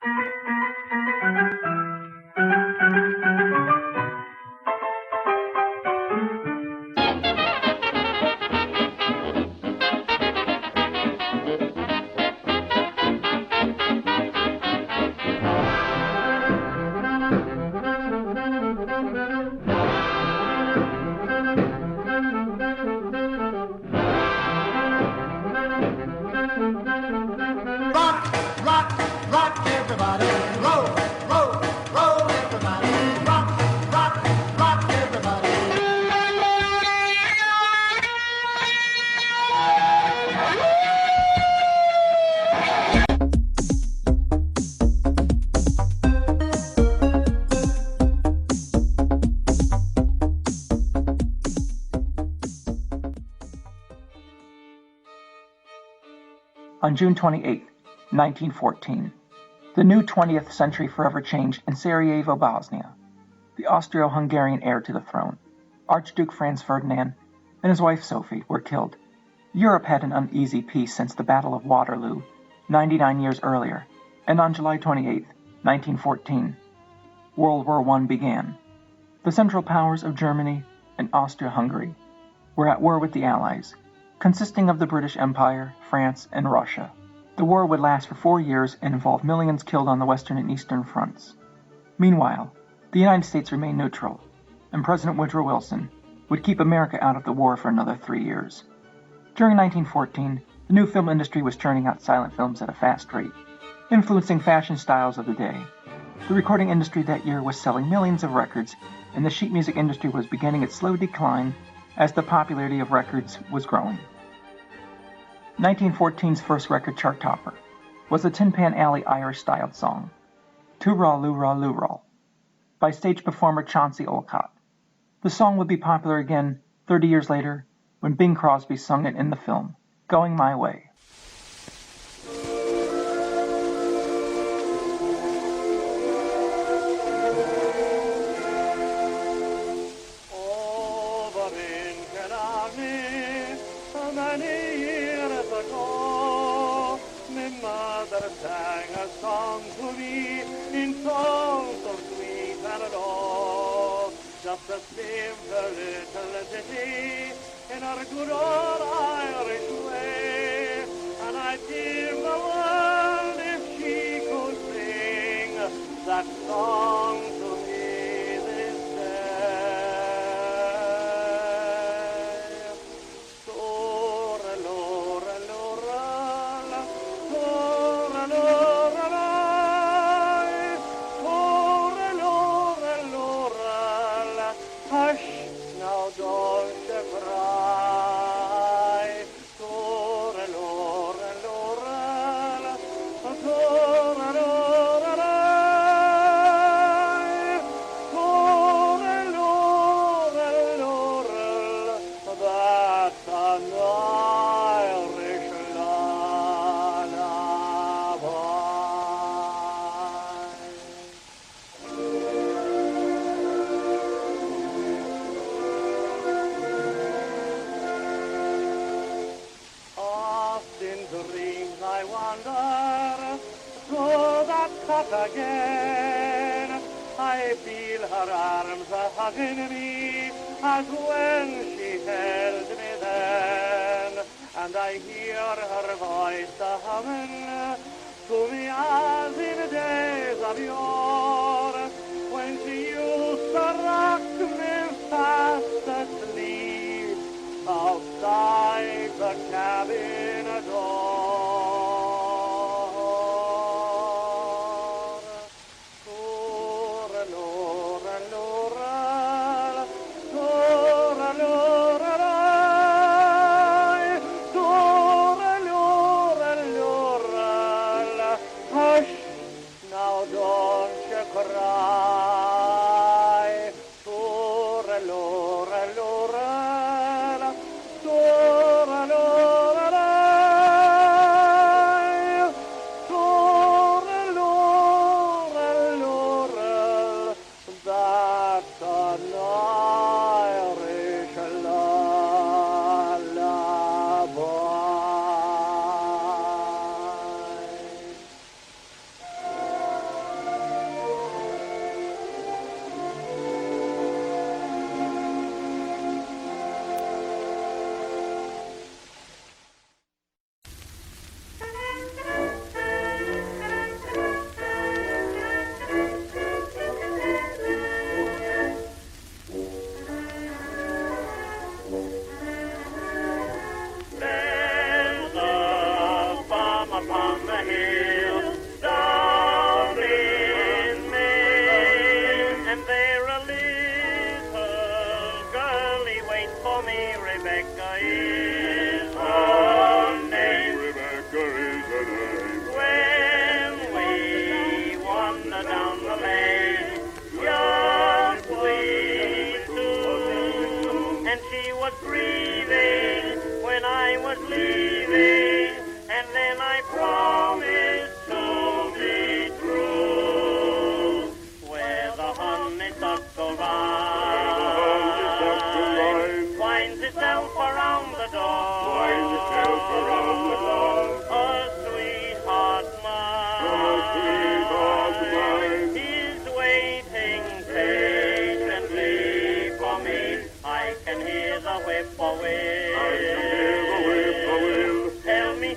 Rock, rock, rock, everybody. Roll, roll, roll, everybody. Rock, rock, rock, everybody. On June 28, 1914, the new 20th century forever changed in Sarajevo, Bosnia. The Austro-Hungarian heir to the throne, Archduke Franz Ferdinand, and his wife Sophie were killed. Europe had an uneasy peace since the Battle of Waterloo, 99 years earlier, and on July 28, 1914, World War I began. The Central Powers of Germany and Austria-Hungary were at war with the Allies, consisting of the British Empire, France, and Russia. The war would last for 4 years and involve millions killed on the Western and Eastern fronts. Meanwhile, the United States remained neutral, and President Woodrow Wilson would keep America out of the war for another 3 years. During 1914, the new film industry was churning out silent films at a fast rate, influencing fashion styles of the day. The recording industry that year was selling millions of records, and the sheet music industry was beginning its slow decline as the popularity of records was growing. 1914's first record chart topper was the Tin Pan Alley Irish-styled song, Tooral-Looral-Looral, by stage performer Chauncey Olcott. The song would be popular again 30 years later when Bing Crosby sung it in the film, Going My Way. Over in Killarney, many years ago, my mother sang a song to me in songs so sweet and low. Just a simple little ditty in our good old Irish way, and I'd give the world if she could sing that song to me this day. Hush, now don't you cry. That's an Irish Oft in dreams I wander to that cot again. I feel her arms a-hugging me as when she held me then. And I hear her voice a-humming to me as in days of yore, when she used to rock me fast asleep outside the cabin door. Hush, now don't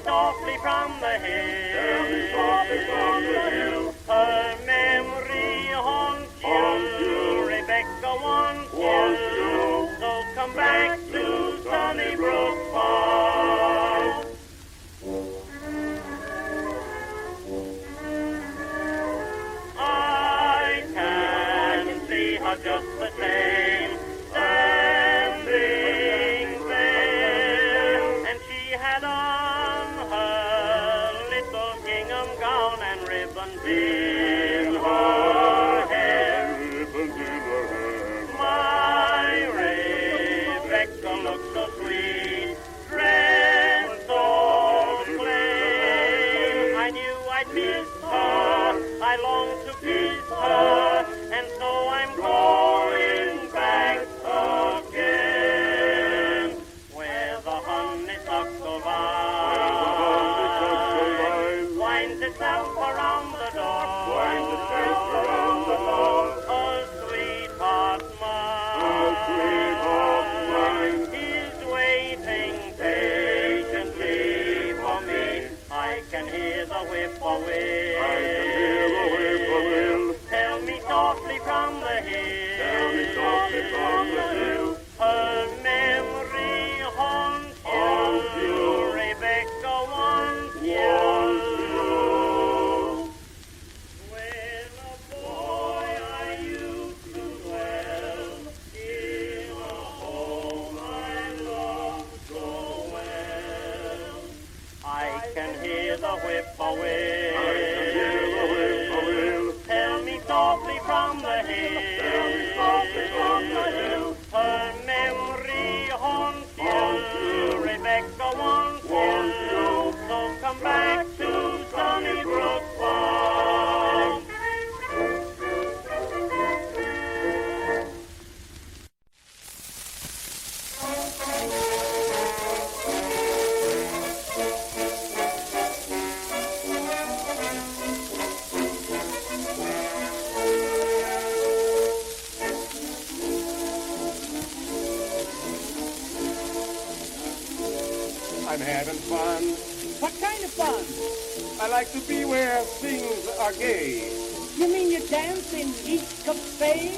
softly from the hill. Tell me softly from the hill. Her memory haunts you. Rebecca wants you. So come back to Sunnybrook Farm. I can see her just the same, standing there, and she had on her little gingham gown and ribbons in her hair. Ribbons in her hair. My Rebecca looked so sweet, dressed so plain. I knew I'd miss her, I longed to kiss her, and so I'm going back again, where the honeysuckle vine winds itself around the door. Winds itself around the door. A sweetheart mine is waiting patiently for me. I can hear the whippoorwill. I can hear the whippoorwill. Tell me softly from the hill. Tell me softly from the hill. Her memory haunts you. Rebecca wants you. When a boy I used to dwell in a home I loved so well. I can hear the whippoorwill. I can hear the whippoorwill. Tell me softly from the hill. Tell me softly from the hill. Her memory haunts you. Rebecca wants you. So come back to Sunnybrook Farm. I'm having fun. What kind of fun? I like to be where things are gay. You mean you dance in East Cafe?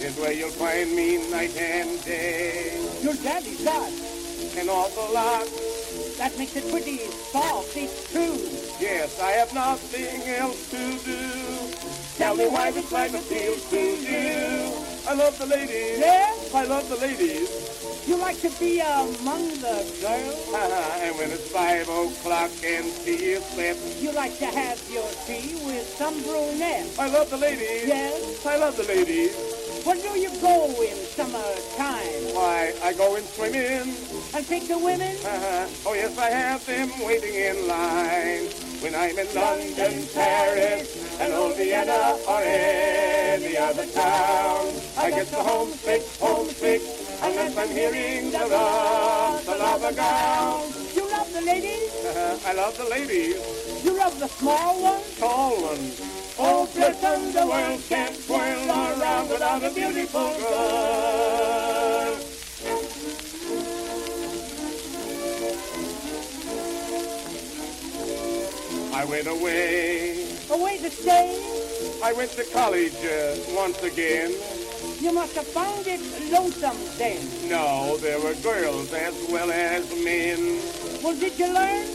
Is where you'll find me night and day. Your daddy's got. An awful lot. That makes it pretty soft, it's true. Yes, I have nothing else to do. Tell me why this life appeals to you. I love the ladies. Yes? I love the ladies. You like to be among the girls? And when it's 5 o'clock and tea is set, You like to have your tea with some brunette? I love the ladies. Yes? I love the ladies. Where do you go in summertime? Why, I go in swimming. And pick the women? Oh, yes, I have them waiting in line. When I'm in London, Paris, and old Vienna, or any other town, I get so homesick, unless I'm hearing the rustle of a gown. You love the ladies? I love the ladies, You love the small ones? tall ones. Oh, Britain, the world can't twirl around without a beautiful girl. I went away. A way to stay? I went to college once again. You must have found it lonesome then. No, there were girls as well as men. Well, did you learn?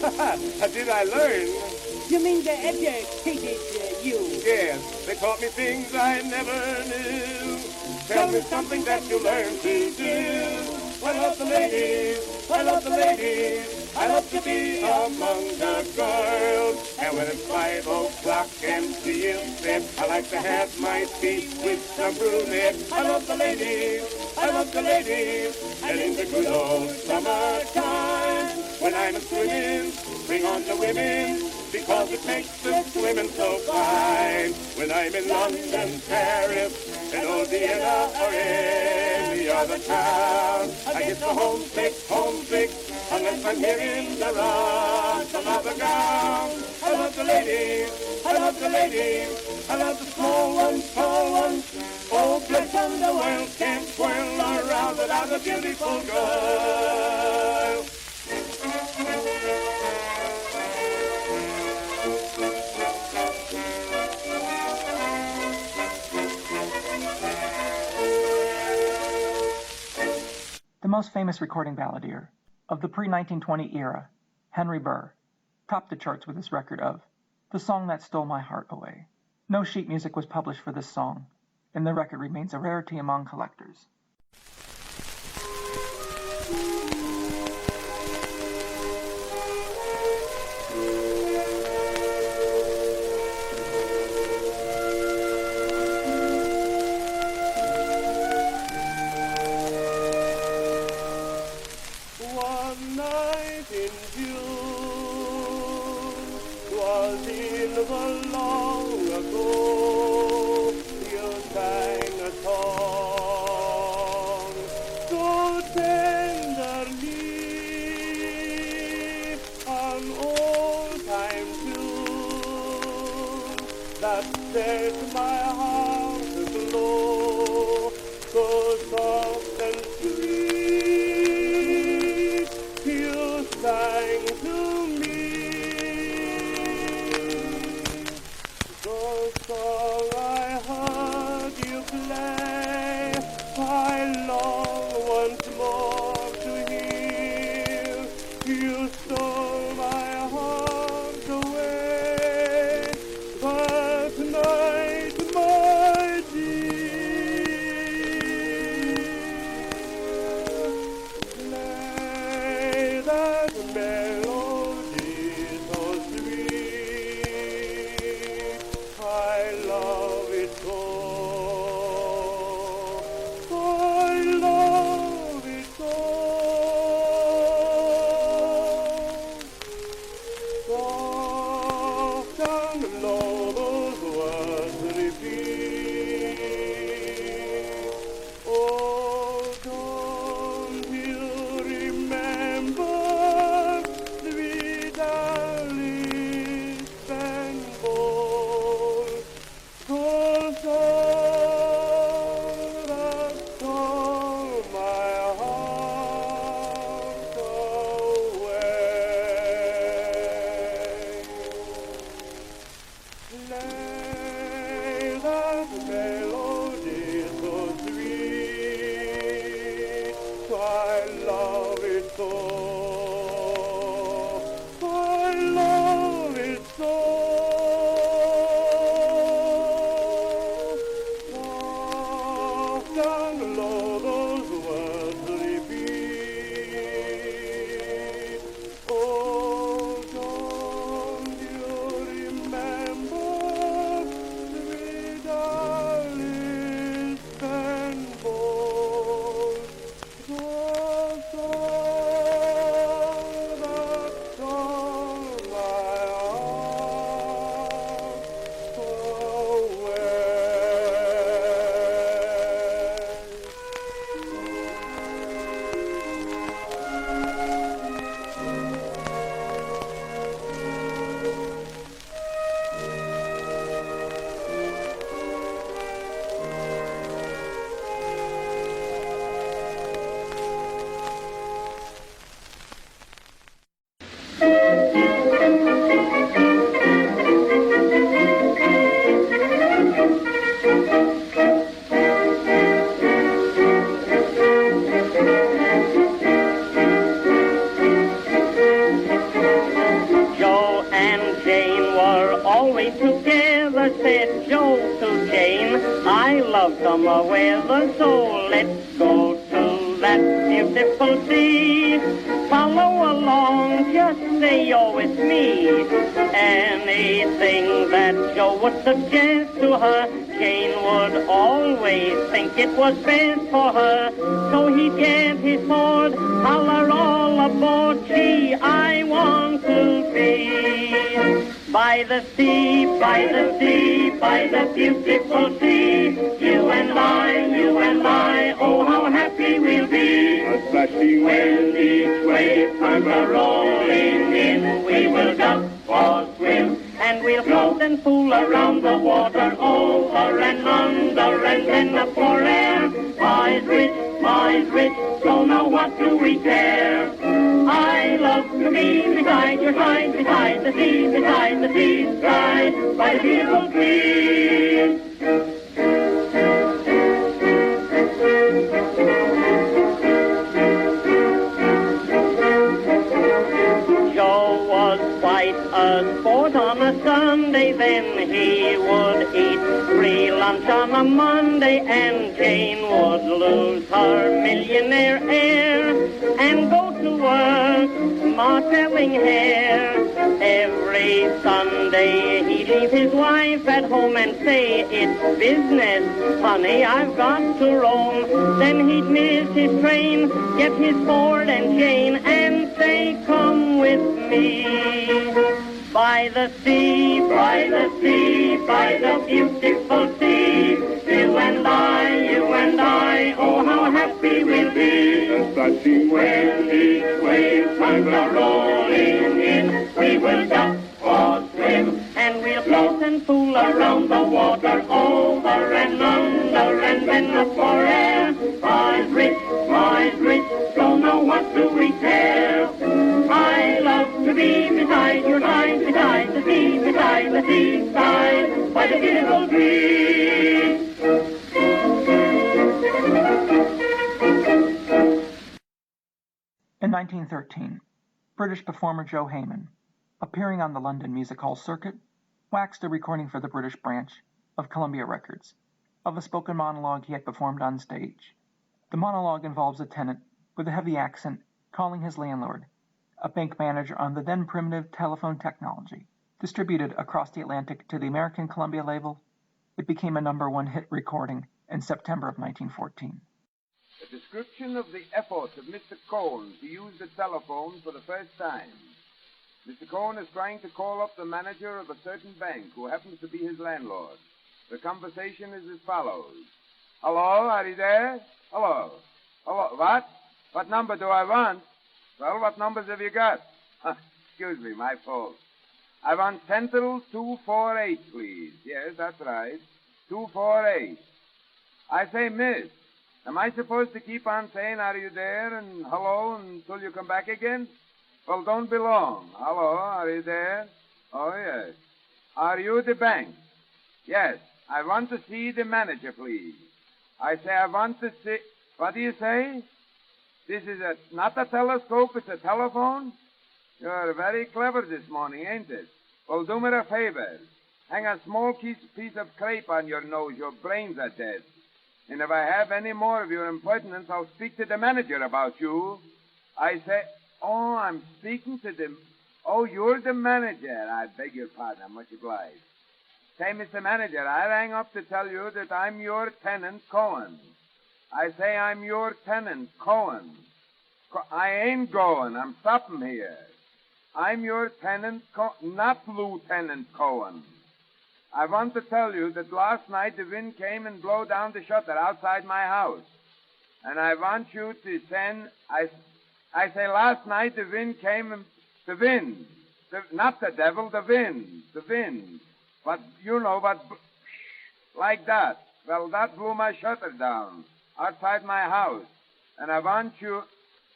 Did I learn? You mean they educated you? Yes, they taught me things I never knew. Tell me something that you learn to do. I love the ladies, I love the ladies. I love to be among the girls. And when it's 5 o'clock and tea is set, I like to have my tea with some brunette. I love the ladies, I love the ladies. And in the good old summertime, when I'm swimming, bring on the women, because it makes the swimming so fine. When I'm in London, Paris, and old Vienna, or any other town, I get so homesick, unless I'm hearing the rustle of a gown. I love the ladies, I love the ladies, I love the small ones, tall ones. Oh, bless them, the world can't swirl around without a beautiful girl. most famous recording balladeer of the pre-1920 era, Henry Burr, topped the charts with his record of The Song That Stole My Heart Away. No sheet music was published for this song, and the record remains a rarity among collectors. One night in June, 'twas in the long ago, you sang a song so tenderly, an old-time tune that set my heart aglow, so soft and sweet. You sang to me the song I heard you play. I long once more to hear. You stole my heart away that night, my dear. Play that melody so sweet. I love it so. I love it so. Soft and low those words repeat. Oh, don't you remember, sweet Alice Benbow, the song that stole my heart away. Play that melody so sweet. I love it so. I love it so. Soft and low those words repeat. Oh, don't you remember, sweet Alice Benbow, the song that stole my heart away. Joe and Jane were always together, said Joe to Jane. I love summer weather, so let's go to that beautiful sea. Follow along, just say you're with me. Anything that Joe would suggest to her, Jane would always think it was best for her. So he'd get his board, holler all aboard, gee, I want to be by the sea, by the sea, by the beautiful sea. You and I, oh how happy we'll be. Splashing When each wave comes a-rolling in, we will jump or swim, and we'll float and fool around the water, over and under, and then up for air. Boys rich, so now what do we care? I love to be beside your side, beside the sea, side by the beautiful trees. a sport on a Sunday, then he would eat free lunch on a Monday, and Jane would lose her millionaire air and go to work modeling hair. Every Sunday he'd leave his wife at home and say, it's business, honey, I've got to roam. Then he'd miss his train, get his Ford and Jane, and say, come with me. By the sea, by the sea, by the beautiful sea, you and I, oh how happy we'll be. Touching When these waves come rolling in, we will duck or swim, and we'll float and fool around the water, over and under, and then up for air. Boys rich, don't know what do we care. I love to be beside your side, beside the seaside, by the beautiful tree. In 1913, British performer Joe Hayman, appearing on the London Music Hall circuit, waxed a recording for the British branch of Columbia Records of a spoken monologue he had performed on stage. The monologue involves a tenant with a heavy accent calling his landlord, a bank manager on the then primitive telephone technology. Distributed across the Atlantic to the American Columbia label, it became a #1 hit recording in September of 1914. A description of the effort of Mr. Cohen to use the telephone for the first time. Mr. Cohen is trying to call up the manager of a certain bank who happens to be his landlord. The conversation is as follows. Hello, are you there? Hello. Hello, what? What number do I want? Well, what numbers have you got? Excuse me, my fault. I want Central 248, please. Yes, that's right. 248. I say, miss, am I supposed to keep on saying, are you there, and hello, until you come back again? Well, don't be long. Hello, are you there? Oh, yes. Are you the bank? Yes. I want to see the manager, please. I say, I want to see... What do you say? This is not a telescope, it's a telephone? You're very clever this morning, ain't it? Well, do me a favor. Hang a small piece of crepe on your nose. Your brains are dead. And if I have any more of your impertinence, I'll speak to the manager about you. I say, oh, I'm speaking to the... Oh, you're the manager. I beg your pardon. I'm much obliged. Say, Mr. Manager, I rang up to tell you that I'm your tenant, Cohen. I say I'm your tenant, Cohen. I ain't going. I'm stopping here. I'm your tenant, not Lieutenant Cohen. I want to tell you that last night the wind came and blew down the shutter outside my house. And I want you to send... I say last night the wind came and... The wind. Not the devil, the wind. The wind. But, you know, but... Like that. Well, that blew my shutter down outside my house. And I want you...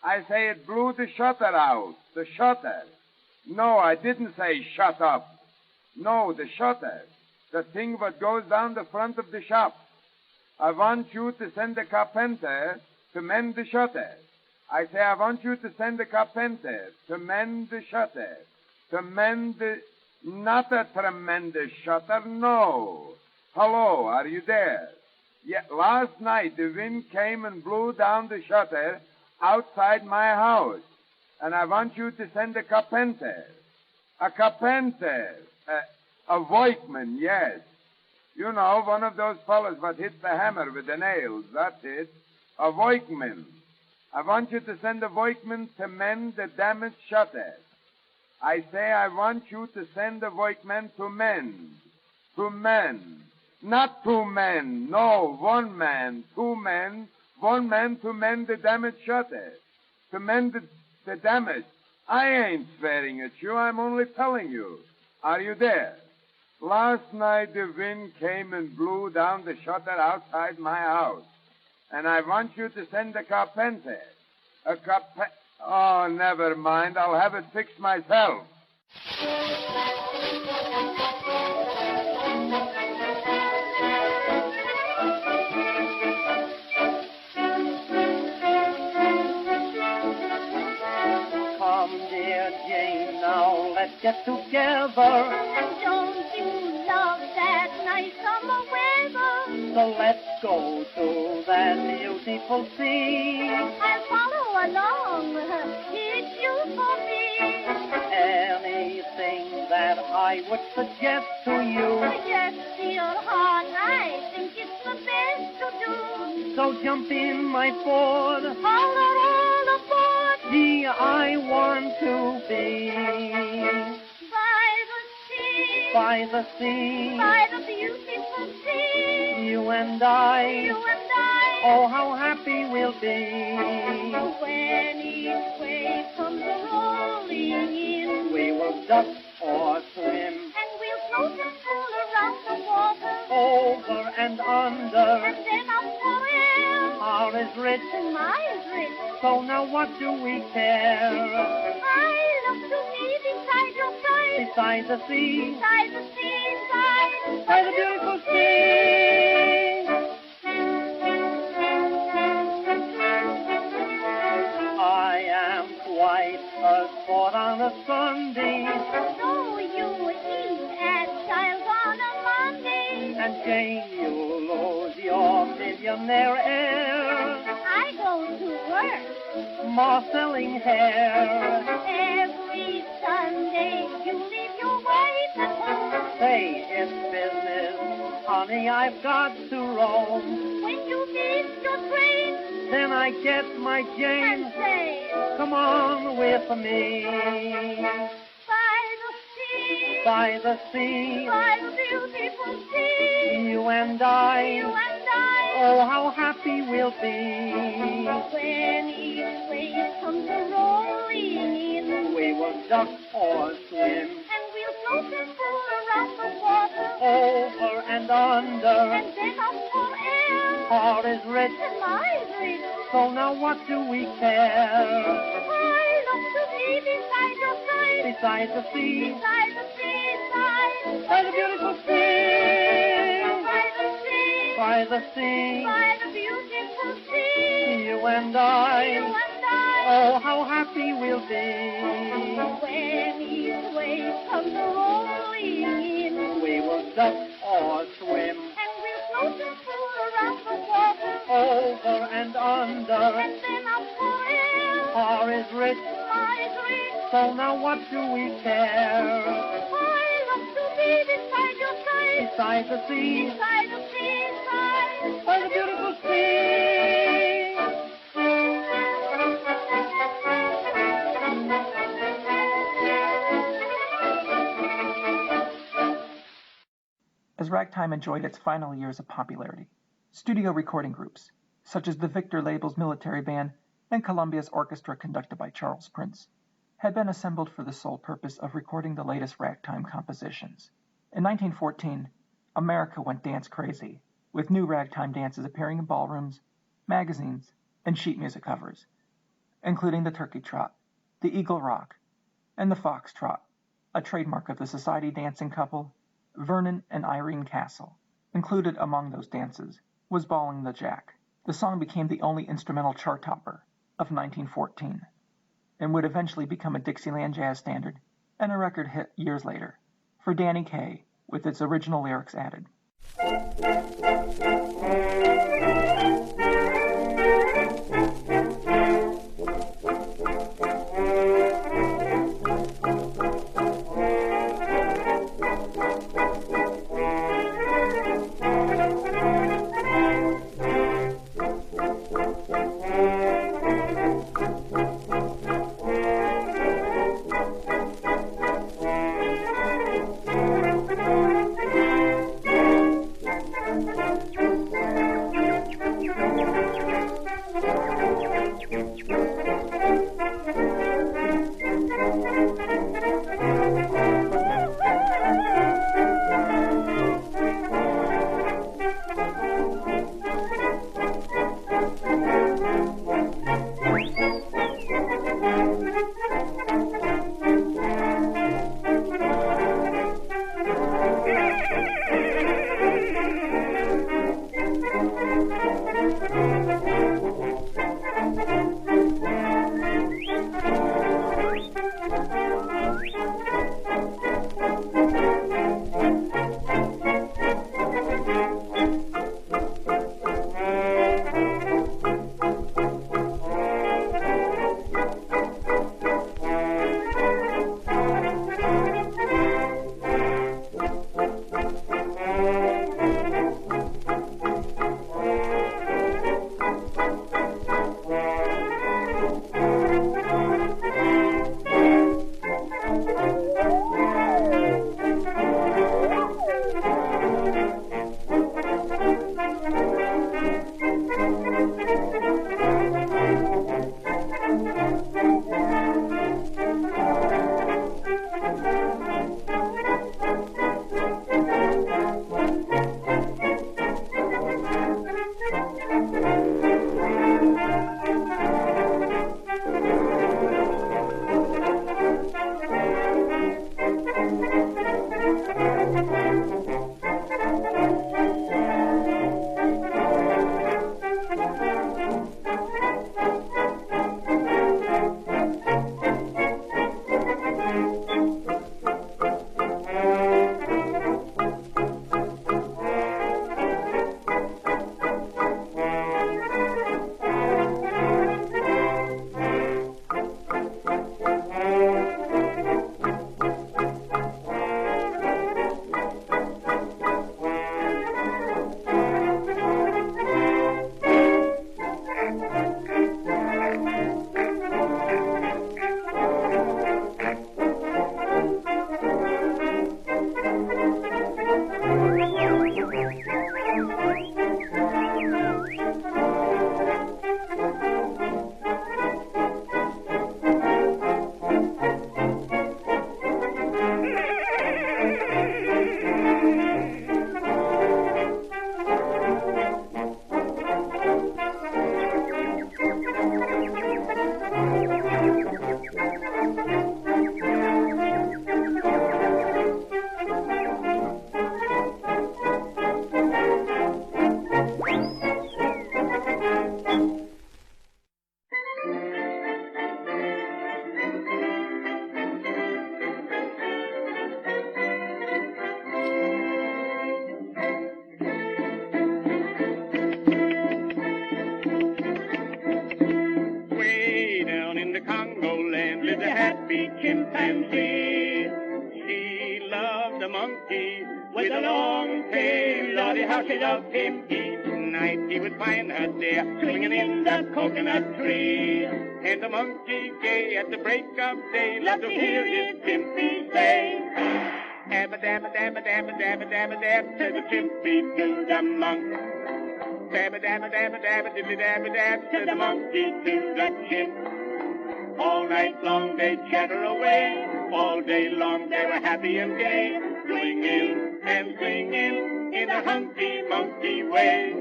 I say it blew the shutter out. The shutter. No, I didn't say shut up. No, the shutter. The thing that goes down the front of the shop. I want you to send a carpenter to mend the shutter. I say I want you to send a carpenter to mend the shutter. To mend the... Not a tremendous shutter, no. Hello, are you there? Yeah, last night the wind came and blew down the shutter outside my house. And I want you to send a carpenter. A carpenter. A workman, yes. You know, one of those fellows that hit the hammer with the nails. That's it. A workman. I want you to send a workman to mend the damaged shutter. I say I want you to send a workman to mend. To mend. Not two men. No, one man. Two men. One man to mend the damaged shutter. To mend the damage. I ain't swearing at you. I'm only telling you. Are you there? Last night the wind came and blew down the shutter outside my house. And I want you to send a carpenter. Oh, never mind. I'll have it fixed myself. Come, dear Jane, now let's get together. And don't you love that nice summer weather? So let's go to that beautiful sea. I'll follow along. It's you for me. Anything that I would suggest to you. Yes, dear heart, I think it's the best to do. So jump in my Ford. All aboard. Gee, I want to be By the sea. by the sea. By the beautiful sea. You and I. You and I. Oh, how happy we'll be. When each wave comes rolling in. We will duck or swim And we'll float and fool around the water. over and under. And then up for air. Our is rich, And mine is rich. so now what do we care? I love to be beside your side. Beside the sea, Beside the seaside. by the beautiful sea. I am quite a sport on a Sunday, So you eat at Giles on a Monday. and Jane, you'll lose your millionaire air. I go to work More selling hair. every Sunday. You leave your wife at home. Say it's business, honey, I've got to roam. When you miss your train Then I get my and Jane, say, come on with me. by the sea, By the sea, by the beautiful sea, you and I. you and I. Oh, how happy we'll be. When each wave comes rolling in, We will duck or swim and we'll float and fool around the water, over and under. and then up for air. Our is rich, And mine is rich. so now what do we care? I love to be beside your side, Beside the sea, beside the seaside, by the beautiful sea, by the sea, by the sea, by the beautiful sea, you and you I. and I. Oh, how happy we'll be. When each wave comes rolling in, We will duck or swim and we'll float and fool around the water, over and under. and then up for air. Our is rich, Mine is rich. so now what do we care? I love to be beside your side, Beside the sea, beside the seaside, by the beautiful sea. As ragtime enjoyed its final years of popularity, studio recording groups, such as the Victor Label's military band and Columbia's orchestra conducted by Charles Prince, had been assembled for the sole purpose of recording the latest ragtime compositions. In 1914, America went dance crazy, with new ragtime dances appearing in ballrooms, magazines, and sheet music covers, including the Turkey Trot, the Eagle Rock, and the Fox Trot, a trademark of the society dancing couple Vernon and Irene Castle. Included among those dances was Balling the Jack. The song became the only instrumental chart topper of 1914 and would eventually become a Dixieland jazz standard and a record hit years later for Danny Kaye with its original lyrics added. the monkey with a long tail. Lordy, how she loved him. Each night he would find her there, swinging in the coconut tree. And the monkey, gay at the break of day, loved to hear his chimpy say, dabba dabba dabba dabba dabba dabba dab, said the chimpy to the monk. Dabba dabba dabba dabba dibby dabba dab, said the monkey to the chimp. All night long they chatter away, all day long they were happy and gay, swinging and singing in a hunky monkey way.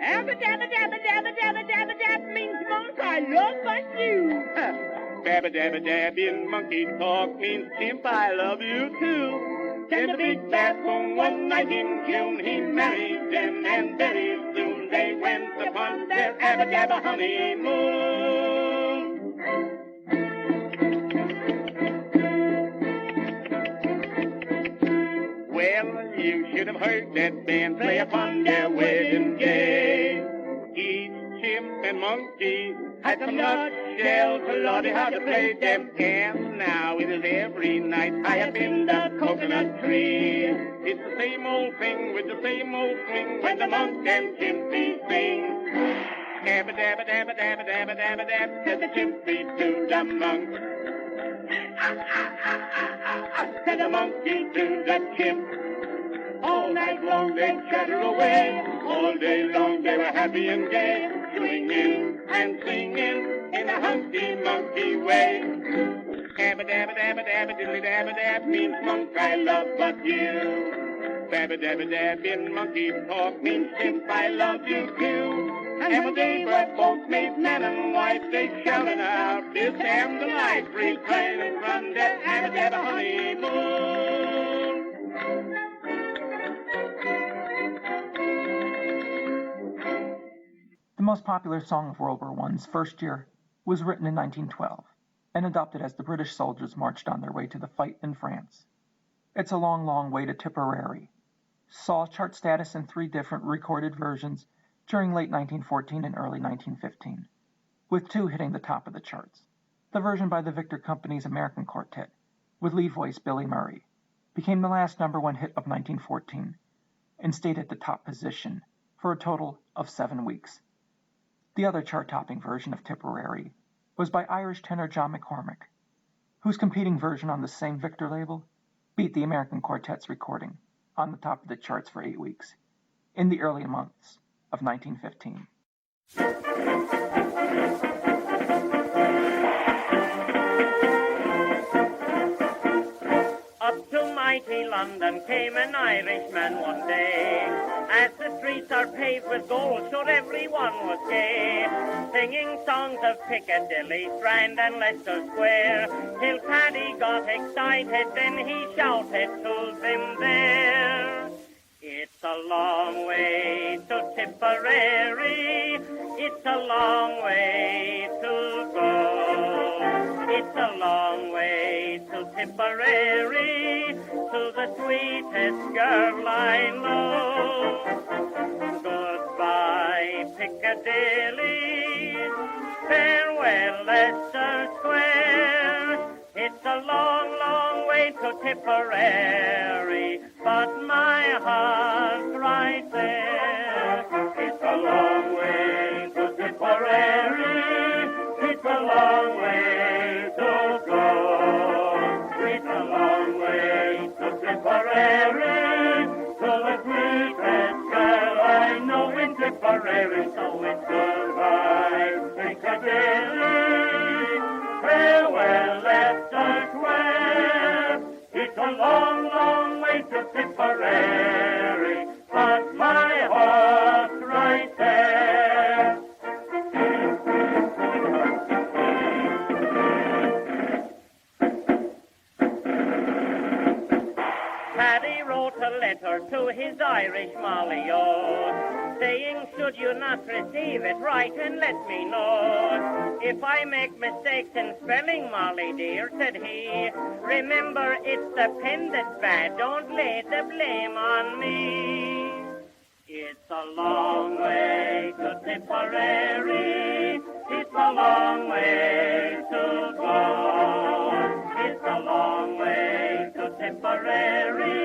Abba dabba dabba dabba dabba dabba dab means monk, I love but you. Dabba dabba dab in monkey talk means chimp, I love you too. Said the big bad moon one night in June, he married them, and very soon they went upon their abba dabba honeymoon. Well, you should have heard that band play upon their wedding day. Each chimp and monkey had some nutshells, Lordy, how to play them and now it is every night high up in the coconut tree. It's the same old thing with the same old swing when the monk and chimpy sing. Dabba dabba dabba dabba dabba dabba dab, said the chimpy to the monk. Said the monkey to the chimp. All night long they chatter away, all day long they were happy and gay, swinging and singing in a hunky monkey way. Dabba dabba dabba dabba diddly dabba dab means monk, I love but you. Dabba dabba dab in monkey talk means chimp, I love you too. And when they were both made man and wife, they shouted out, this am the life, reclining from their abba dabba honeymoon. The most popular song of World War I's first year was written in 1912 and adopted as the British soldiers marched on their way to the fight in France. It's a Long, Long Way to Tipperary saw chart status in 3 different recorded versions during late 1914 and early 1915, with 2 hitting the top of the charts. The version by the Victor Company's American Quartet, with lead voice Billy Murray, became the last #1 hit of 1914 and stayed at the top position for a total of 7 weeks. The other chart-topping version of Tipperary was by Irish tenor John McCormack, whose competing version on the same Victor label beat the American Quartet's recording on the top of the charts for 8 weeks in the early months of 1915. Up to mighty London came an Irishman one day. As the streets are paved with gold, sure everyone was gay, singing songs of Piccadilly, Strand and Leicester Square, till Paddy got excited, then he shouted to them there. It's a long way to Tipperary, it's a long way to go. It's a long way to Tipperary, to the sweetest girl I know. Goodbye, Piccadilly, farewell, Leicester Square. It's a long, long way to Tipperary, but my heart's right there. It's a long way to Tipperary, it's a long way to go. It's a long way to Tipperary, to the sweetest girl I know in Tipperary. So it's goodbye, Piccadilly, farewell, Leicester Square. It's a long, long way to Tipperary, but my heart's right there. Paddy wrote a letter to his Irish Molly-O, saying, should you not receive it, write and let me know. If I make mistakes in spelling, Molly dear, said he, remember it's the pen that's bad, don't lay the blame on me. It's a long way to Tipperary, it's a long way to go. It's a long way to Tipperary,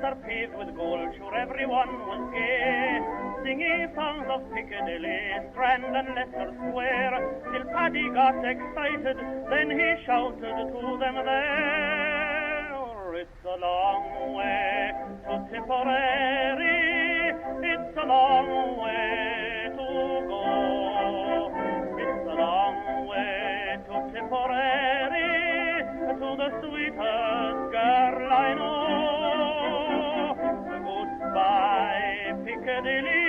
are paved with gold, sure everyone was gay, singing songs of Piccadilly, Strand and Leicester Square, till Paddy got excited, then he shouted to them there, it's a long way to Tipperary, it's a long way to go, it's a long way to Tipperary, to the sweetest girl I know. Goodbye, Piccadilly,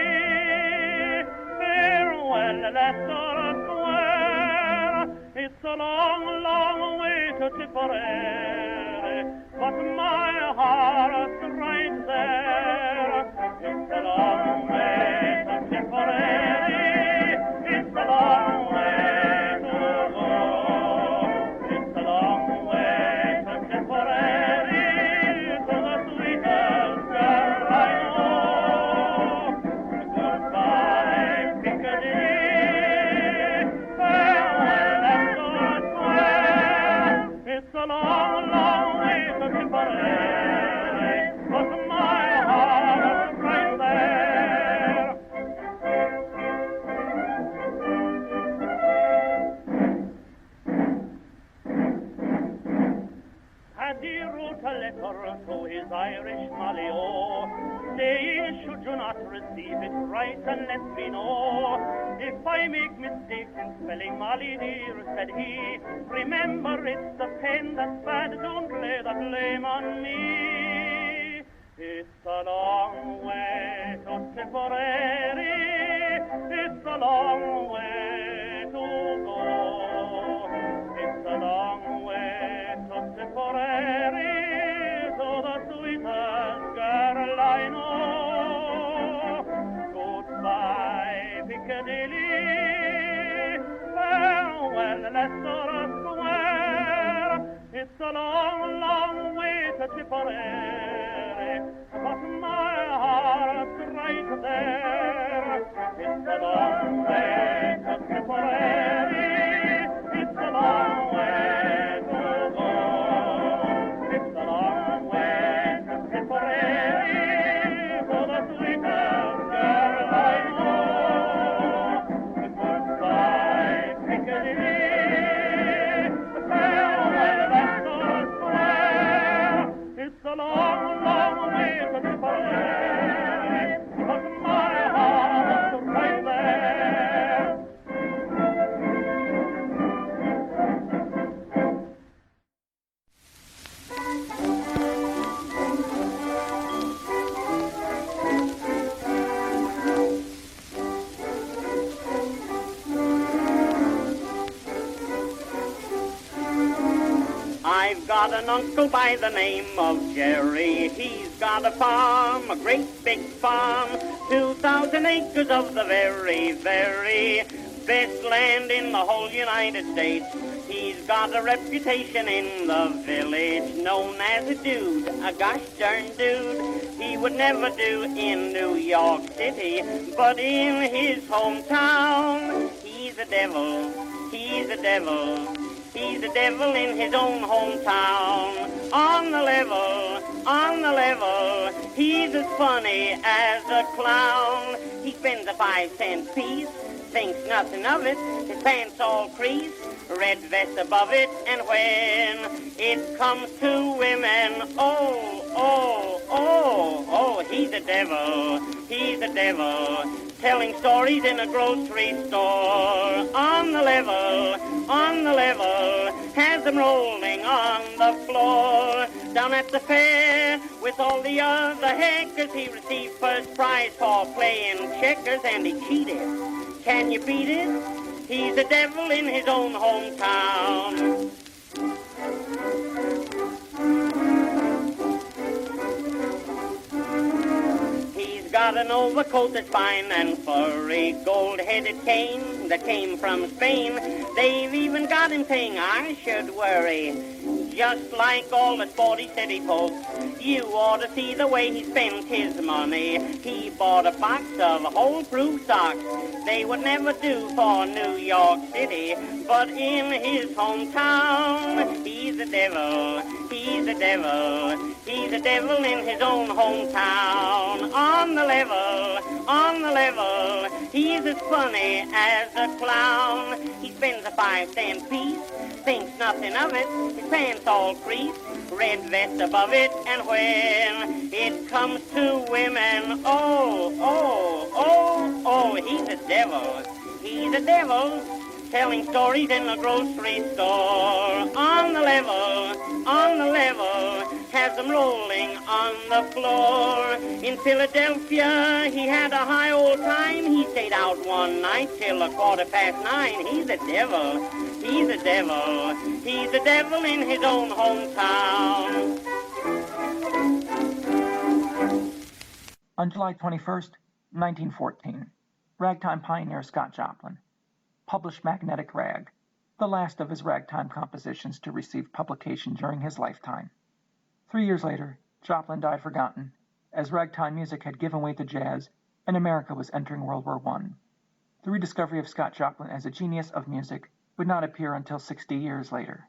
farewell, Leicester Square. It's a long, long way to Tipperary, but my heart's right there. It's a long way to Tipperary, it's a long way to go. It's a long way to Tipperary, to the sweetest girl I know. Goodbye, Piccadilly, farewell, Leicester Square. It's a long, long way to Tipperary, but my heart's right there. Paddy wrote a letter to his Irish Malio, saying, should you not receive it, write and let me know. If I make mistakes in spelling Molly dear, said he, remember it's the pen that's bad, don't lay the blame on me. It's a long way to Tipperary, it's a long way to go. It's a long way to Tipperary, to the sweetest girl I know. Goodbye, Piccadilly, farewell, Leicester Square. It's a long, long way to Tipperary, but my heart's right there. It's a long way to Tipperary, it's a long way to go. It's a long way to Tipperary, to the sweetest girl I know. Goodbye, Piccadilly, farewell, Leicester Square. It's a long, long way to Tipperary, but my heart's right there. I've got an uncle by the name of Jerry. He's got a farm, a great big farm, 2,000 acres of the very, very best land in the whole United States. He's got a reputation in the village, known as a dude, a gosh darn dude. He would never do in New York City, but in his hometown, he's a devil, he's a devil. He's a devil in his own hometown. On the level, he's as funny as a clown. He spends a 5-cent piece, thinks nothing of it, his pants all creased, red vest above it, and when it comes to women, he's a devil, telling stories in a grocery store. On the level, has them rolling on the floor. Down at the fair, with all the other hackers, he received first prize for playing checkers, and he cheated. Can you beat it? He's a devil in his own hometown. He's got got an overcoat that's fine and furry, gold-headed cane that came from Spain. They've even got him saying I should worry, just like all the sporty city folks. You ought to see the way he spent his money. He bought a box of hole-proof socks. They would never do for New York City, but in his hometown, he's a devil, he's a devil, he's a devil in his own hometown. On the level, he's as funny as a clown. He spends a 5-cent piece, thinks nothing of it, his pants all creased, red vest above it, and when it comes to women, oh, he's a devil, telling stories in the grocery store. On the level, has them rolling on the floor. In Philadelphia, he had a high old time. He stayed out one night till 9:15. He's a devil, he's a devil, he's a devil in his own hometown. On July 21st, 1914, ragtime pioneer Scott Joplin published Magnetic Rag, the last of his ragtime compositions to receive publication during his lifetime. 3 years later, Joplin died forgotten, as ragtime music had given way to jazz and America was entering World War I. The rediscovery of Scott Joplin as a genius of music would not appear until 60 years later.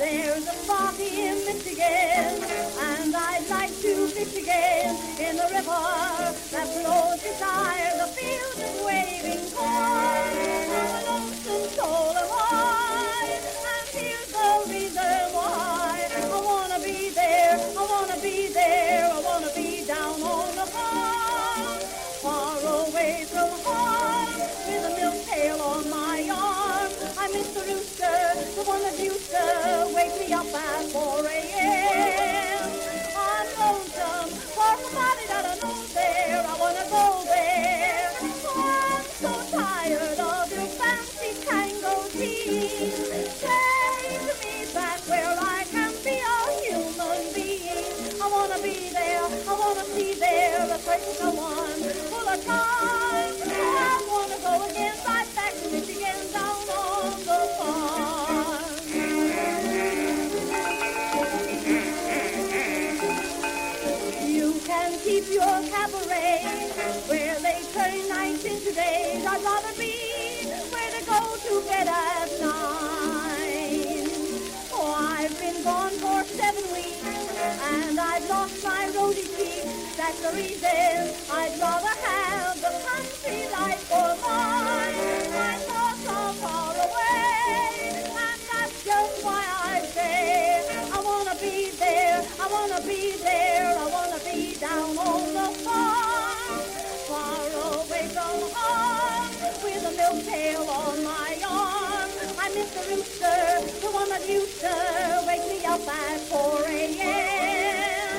There's a party in Michigan, and I'd like to fish again in the river that flows beside the fields of waving corn. I'm a lonesome soul of mine, and here's the reason why. I wanna be there, I wanna be there, I wanna be down on the farm, far away from home, with a milk pail on my arm. I miss the rooster, the one that used to wake me up at 4 a.m. I'm lonesome for somebody that I know there. I wanna go there. Oh, I'm so tired of your fancy tango teens. Take me back where I can be a human being. I wanna be there, I wanna see there a certain someone full of time. Oh, I wanna go again right back to Michigan down on the farm. You can keep your cabaret where they turn nights into days. I'd rather be where they go to bed at 9. Oh, I've been gone for 7 weeks, and I've lost my rosy cheeks. That's the reason I'd rather have the country life for mine. My thoughts are far away, and that's just why I say I wanna be there, I wanna be there, I wanna be down on the farm, far away from home, with a milk pail on my arm. I miss the rooster, the one that used to wake me up at 4 a.m.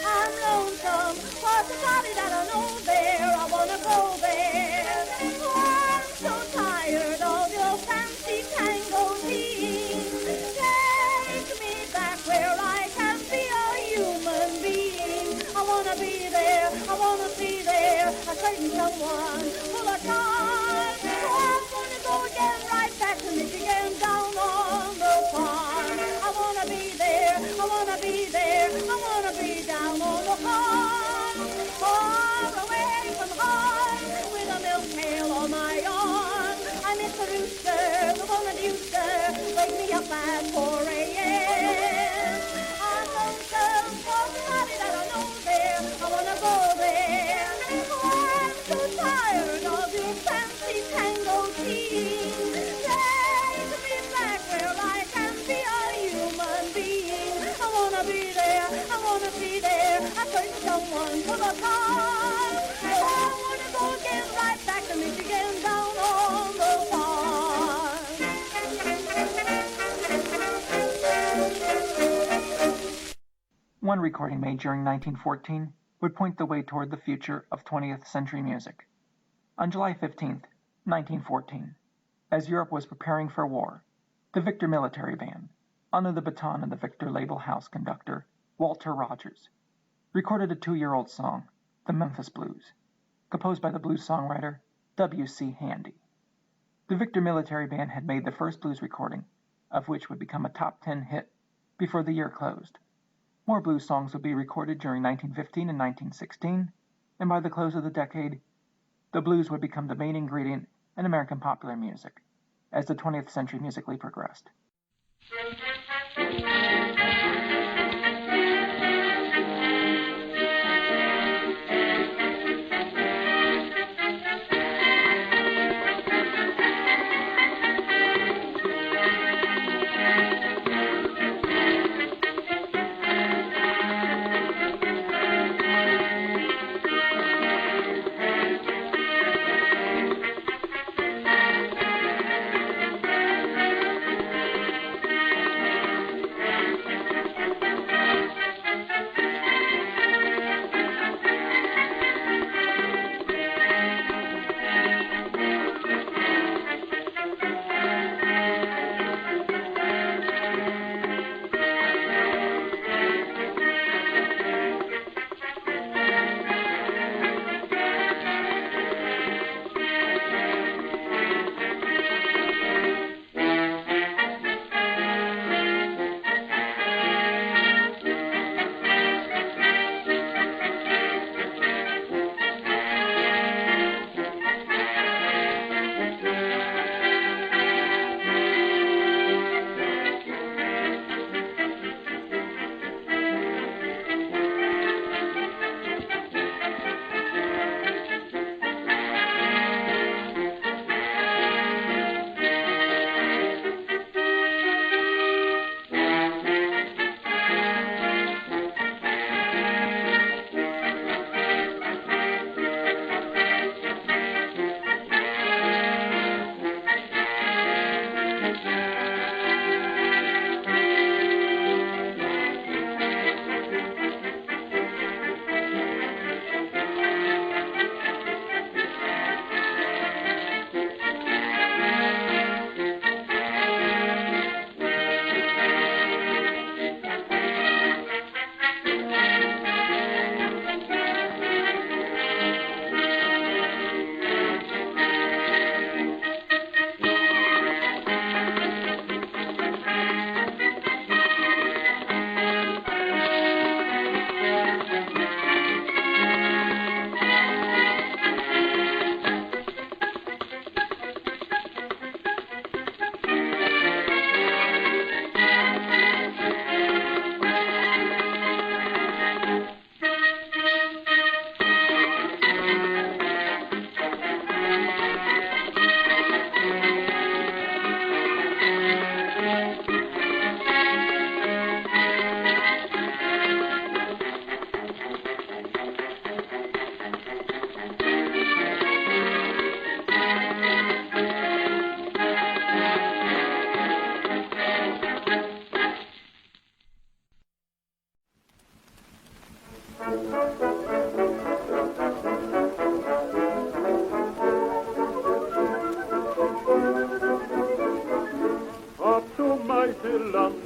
I'm lonesome for somebody that I know there. I wanna go there. Oh, I'm so tired of your fancy tango teens. Take me back where I can be a human being. I wanna be there, I wanna see there a certain someone full of time. Oh, I'm gonna go again right back to Michigan down on the farm. I wanna be there, I wanna be there, I wanna be down on the farm, far away from home, with a milk pail on my arm. I miss the rooster, the one that used to wake me up at 4 a.m. I'm lonesome for somebody that I know there. I wanna go there. Oh, I'm so tired of your fancy tango teens. Take me back where I can be a human being. I wanna be there, I wanna see there a certain someone full of time. Oh, I wanna go again right back to Michigan down on the farm. One recording made during 1914 would point the way toward the future of 20th century music. On July 15, 1914, as Europe was preparing for war, the Victor Military Band, under the baton of the Victor label house conductor Walter Rogers, recorded a 2-year-old song, The Memphis Blues, composed by the blues songwriter W.C. Handy. The Victor Military Band had made the first blues recording, of which would become a top 10 hit before the year closed. More blues songs would be recorded during 1915 and 1916, and by the close of the decade, the blues would become the main ingredient in American popular music, as the 20th century musically progressed.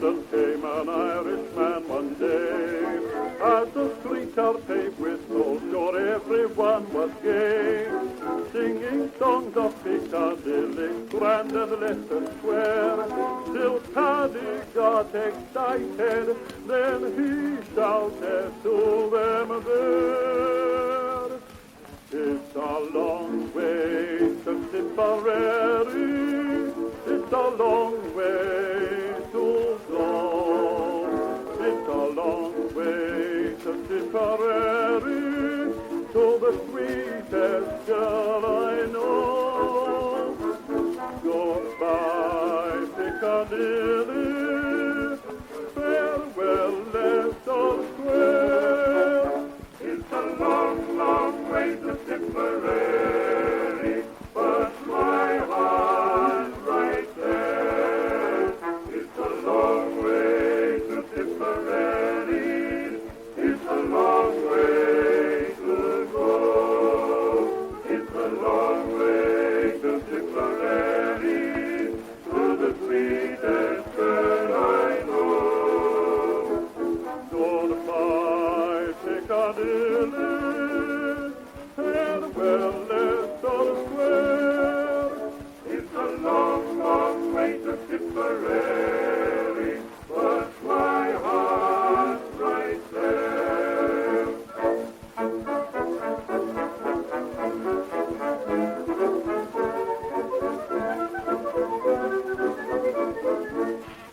London came an Irishman one day. As the streets are paved with gold, sure everyone was gay, singing songs of Piccadilly, grand and Leicester Square, till Paddy got excited, then he shouted to them there. It's a long way to Tipperary, it's a long way to go. It's a long way to Tipperary, to the sweetest girl I know. Goodbye, Piccadilly, farewell, Leicester Square. It's a long, long way to Tipperary, but my heart's right there. It's a long way to Tipperary, it's a long way to go. It's a long way to Tipperary, to the sweetest girl I know. Goodbye, Piccadilly, farewell, Leicester Square. It's a long, long way to Tipperary, but my heart's right there.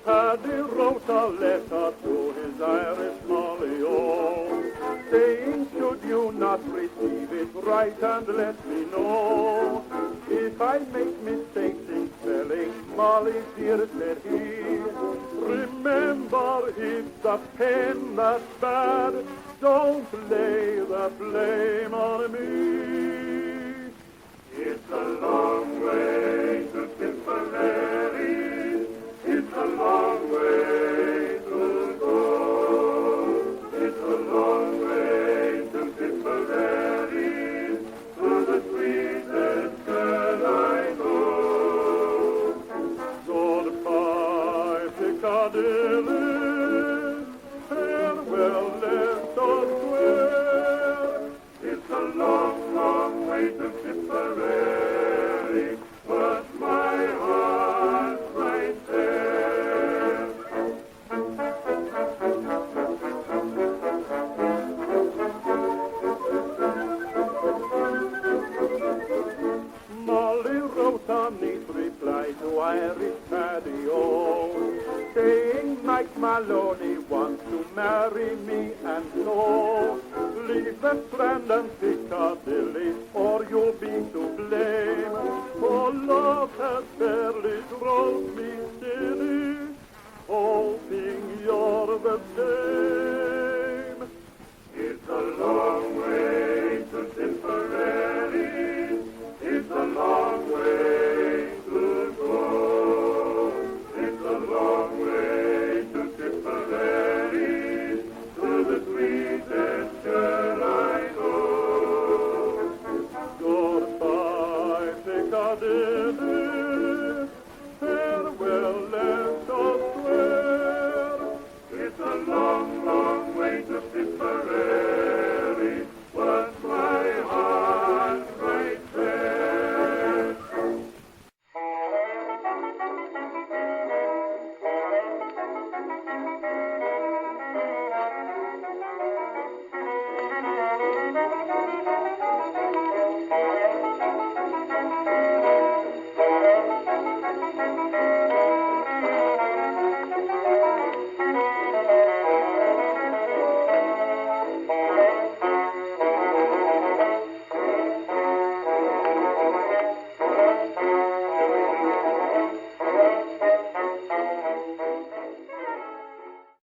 Paddy wrote a letter to his Irish Molly, oh, saying, should you not receive it, write and let me know. If I make mistakes in spelling, Molly dear, said he, remember it's the pen that's bad, don't lay the blame on me. It's a long way to Tipperary, it's a long way to go. It's a long way to Tipperary, to the sweetest girl I know. Goodbye, Piccadilly, farewell, Leicester Square. It's a long, long way to Tipperary, but my heart's right there. Molly wrote a neat reply to Irish Paddy, oh, saying Mike Maloney wants to marry me, and so leave the Strand and Piccadilly, or you'll be to blame, for love has